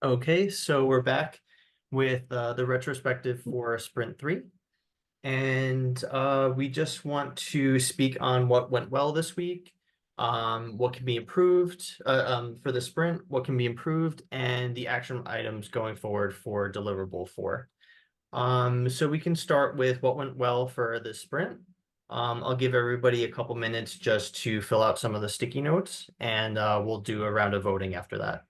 Okay, so we're back with the retrospective for Sprint 3. And we just want to speak on what went well this week, what can be improved for the sprint, what can be improved, and the action items going forward for deliverable 4. So we can start with what went well for the sprint. I'll give everybody a couple minutes just to fill out some of the sticky notes, and we'll do a round of voting after that.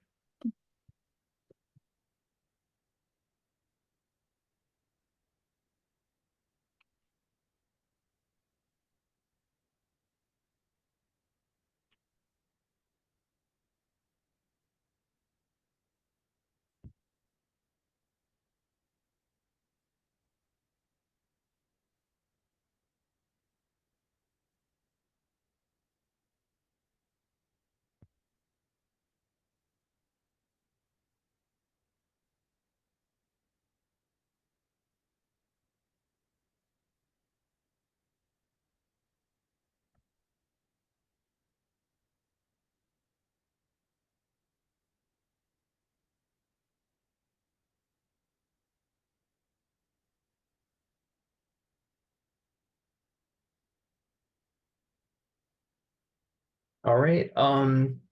All right.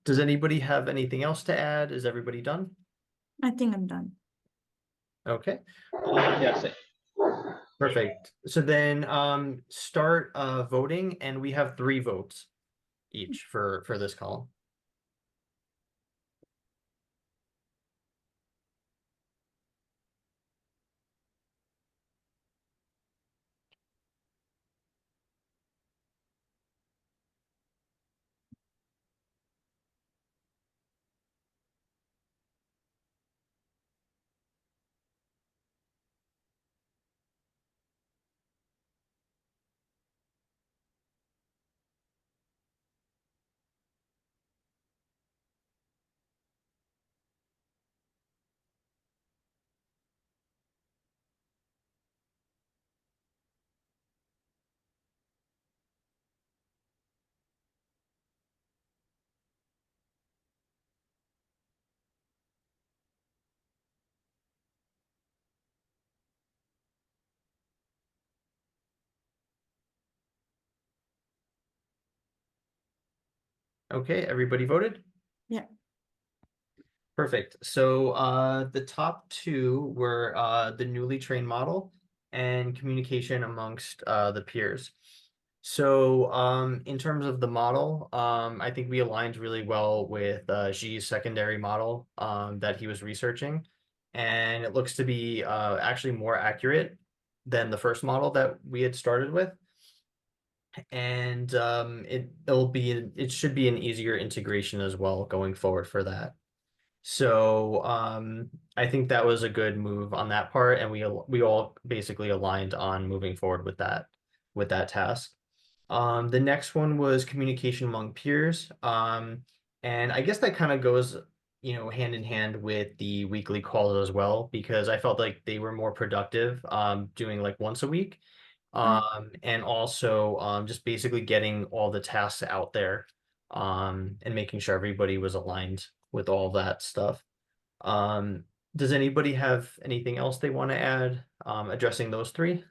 Does anybody have anything else to add? Is everybody done? I think I'm done. Okay, Yes. perfect. So then start voting, and we have 3 votes each for this column. Okay, everybody voted? Yeah. Perfect. So the top 2 were the newly trained model and communication amongst the peers. So in terms of the model, I think we aligned really well with Xi's secondary model that he was researching. And it looks to be actually more accurate than the first model that we had started with. And it should be an easier integration as well going forward for that. So I think that was a good move on that part, and we all basically aligned on moving forward with that task. The next one was communication among peers, and I guess that kind of goes, hand in hand with the weekly calls as well, because I felt like they were more productive doing like once a week, and also just basically getting all the tasks out there, and making sure everybody was aligned with all that stuff. Um, does anybody have anything else they want to add, addressing those 3?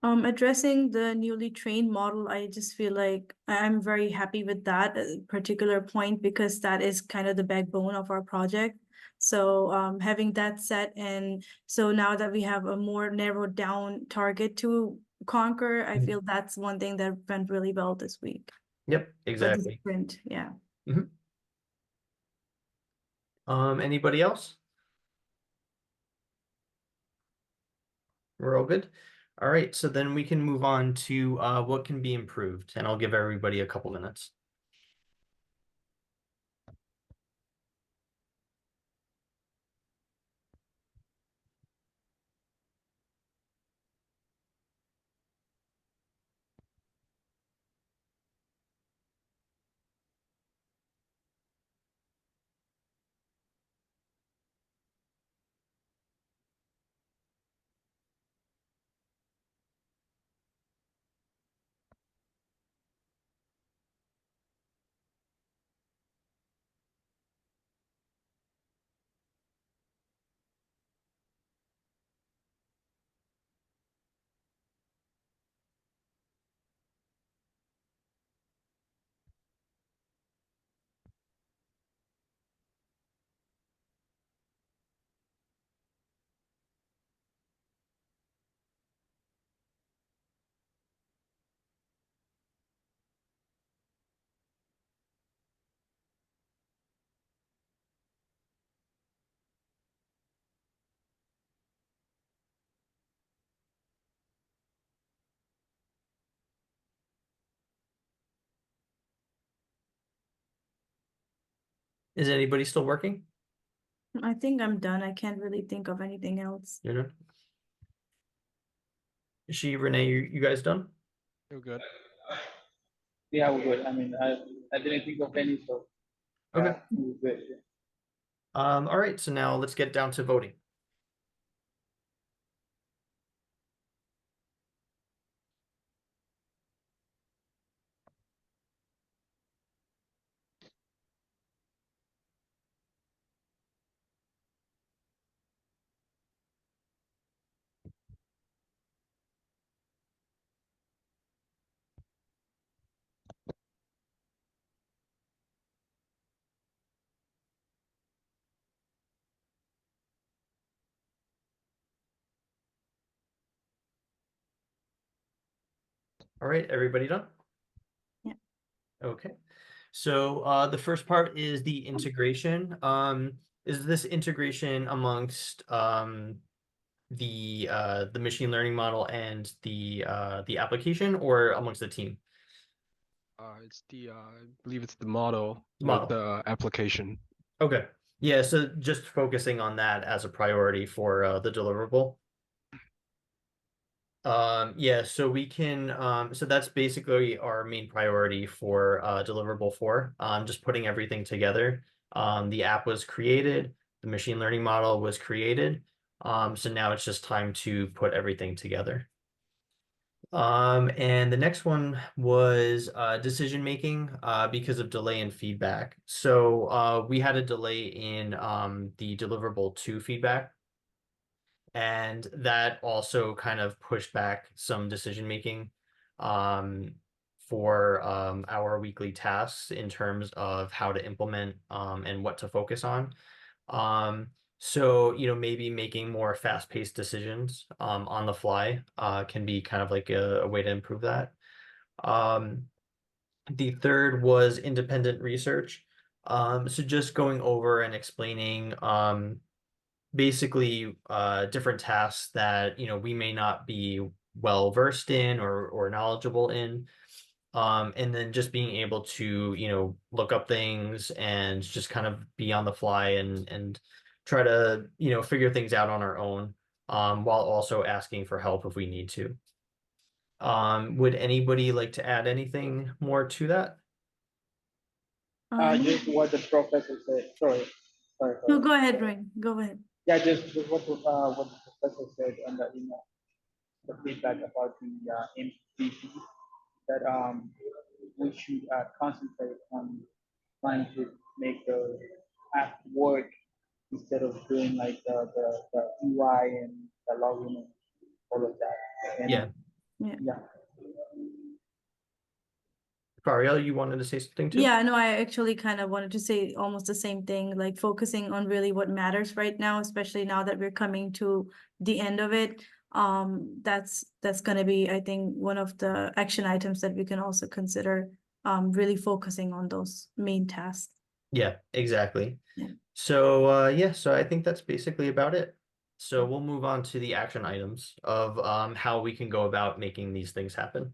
Addressing the newly trained model, I just feel like I'm very happy with that particular point because that is kind of the backbone of our project. So having that set, and so now that we have a more narrowed down target to conquer, I feel that's one thing that went really well this week. Yep, Or this exactly. sprint, yeah. Mhm. Anybody else? We're all good. All right, so then we can move on to what can be improved, and I'll give everybody a couple minutes. Is anybody still working? I think I'm done. I can't really think of anything else. You know, is she, Renee, you guys done? You're good. Yeah, we're good. I mean, I didn't think of any, so Okay. yeah, we're good. Yeah. All right, so now let's get down to voting. All right, everybody done? Yeah. Okay. So the first part is the integration. Is this integration amongst the machine learning model and the application, or amongst the team? It's I believe it's the model with Model. the application. Okay. Yeah, so just focusing on that as a priority for the deliverable. Yeah, so we can so that's basically our main priority for deliverable 4. Just putting everything together. The app was created, the machine learning model was created. So now it's just time to put everything together. And the next one was decision making because of delay in feedback. So we had a delay in the deliverable 2 feedback. And that also kind of pushed back some decision making um, for our weekly tasks in terms of how to implement and what to focus on. So, maybe making more fast-paced decisions on the fly can be kind of like a way to improve that. Um, the third was independent research. So just going over and explaining basically different tasks that we may not be well versed in or knowledgeable in, and then just being able to look up things and just kind of be on the fly and try to figure things out on our own, while also asking for help if we need to. Would anybody like to add anything more to that? Just what the professor said. No, Sorry. go ahead, Ring. Go ahead. Yeah, just what the professor said on the email, the feedback about the MVP, that we should concentrate on trying to make the app work instead of doing like the UI and the login and all of that. And Yeah. Yeah. yeah, Fariel, you wanted to say something too? Yeah, no, I actually kind of wanted to say almost the same thing, like focusing on really what matters right now, especially now that we're coming to the end of it. That's gonna be, I think, one of the action items that we can also consider, really focusing on those main tasks. Yeah, exactly. Yeah. So yeah, so I think that's basically about it. So we'll move on to the action items of how we can go about making these things happen.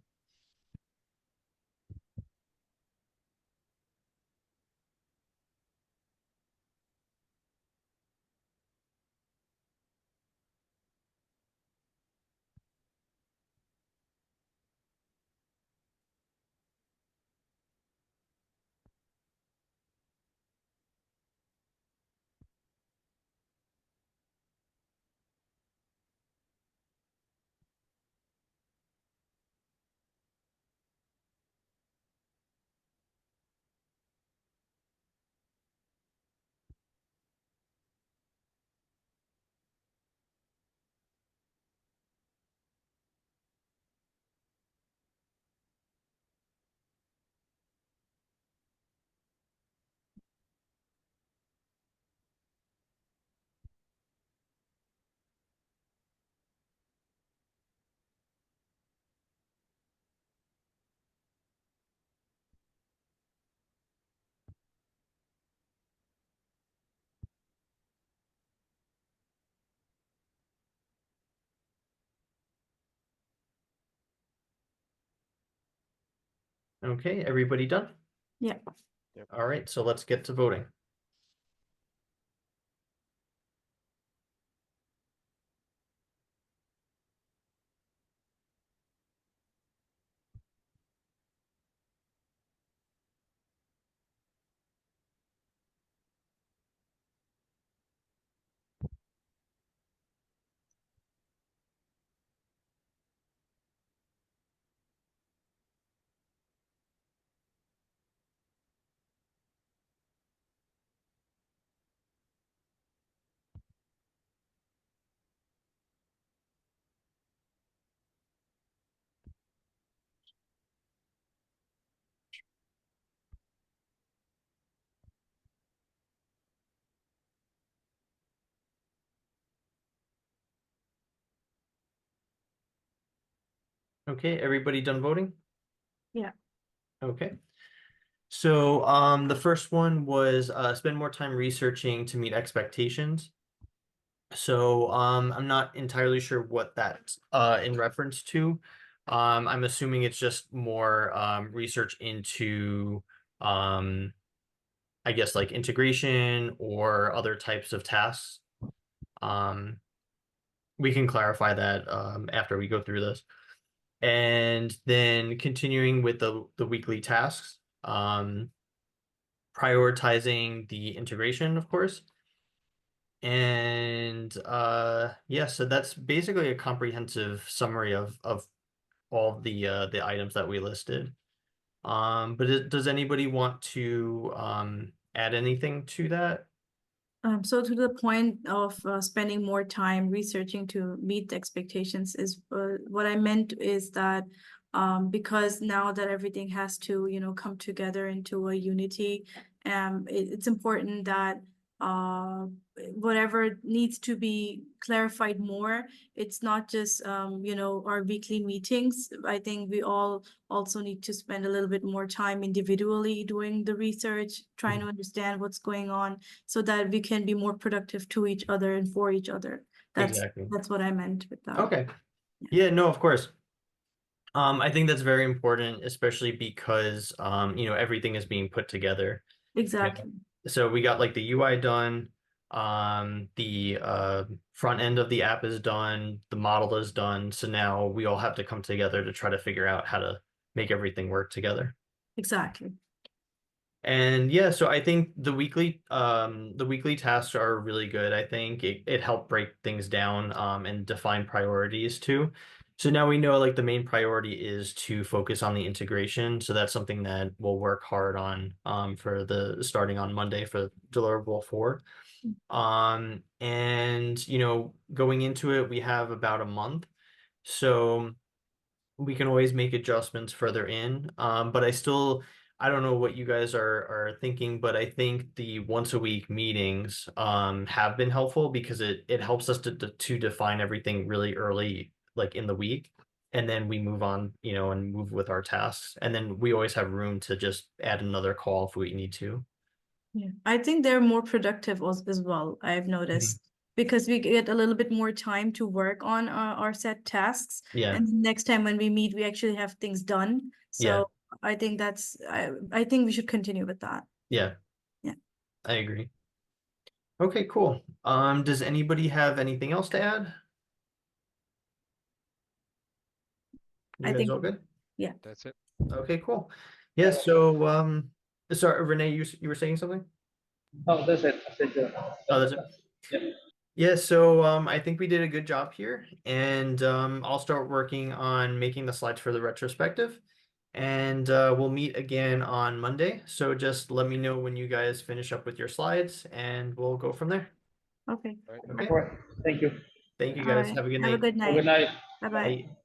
Okay, everybody done? Yeah. All right, so let's get to voting. Okay, everybody done voting? Yeah. Okay. So the first one was spend more time researching to meet expectations. So I'm not entirely sure what that's in reference to. I'm assuming it's just more research into I guess like integration or other types of tasks. Um, we can clarify that after we go through this. And then continuing with the weekly tasks, prioritizing the integration, of course. And yeah, so that's basically a comprehensive summary of all the items that we listed. But does anybody want to add anything to that? So to the point of spending more time researching to meet the expectations is what I meant is that because now that everything has to, come together into a unity, it's important that uh, whatever needs to be clarified more, it's not just, our weekly meetings. I think we all also need to spend a little bit more time individually doing the research, trying to understand what's going on so that we can be more productive to each other and for each other. Exactly. That's what I meant with that. Okay. Yeah, no, of course. I think that's very important, especially because everything is being put together. Exactly. So we got like the UI done, the front end of the app is done, the model is done. So now we all have to come together to try to figure out how to make everything work together. Exactly. And yeah, so I think the weekly tasks are really good. I think it helped break things down and define priorities too. So now we know like the main priority is to focus on the integration. So that's something that we'll work hard on for the starting on Monday for deliverable 4. And going into it, we have about a month. So we can always make adjustments further in. But I don't know what you guys are thinking, but I think the once a week meetings have been helpful because it helps us to define everything really early, like in the week, and then we move on, and move with our tasks, and then we always have room to just add another call if we need to. Yeah, I think they're more productive as well, I've noticed, because we get a little bit more time to work on our set tasks. Yeah, And next time when we meet, we actually have things done. yeah, So I think I think we should continue with that. yeah. Yeah. I agree. Okay, cool. Does anybody have anything else to add? You I guys think, all good? yeah. That's it. Okay, cool. Yeah, so sorry, Renee, you were saying something? No, that's it. That's it. Oh, that's it. Yeah. Yeah, so I think we did a good job here, and I'll start working on making the slides for the retrospective, and we'll meet again on Monday. So just let me know when you guys finish up with your slides, and we'll go from there. Okay. All right. Okay. All right. Thank you. Thank you All guys. right. Have a good Have a night. good Have a good night. night. Bye-bye. Bye.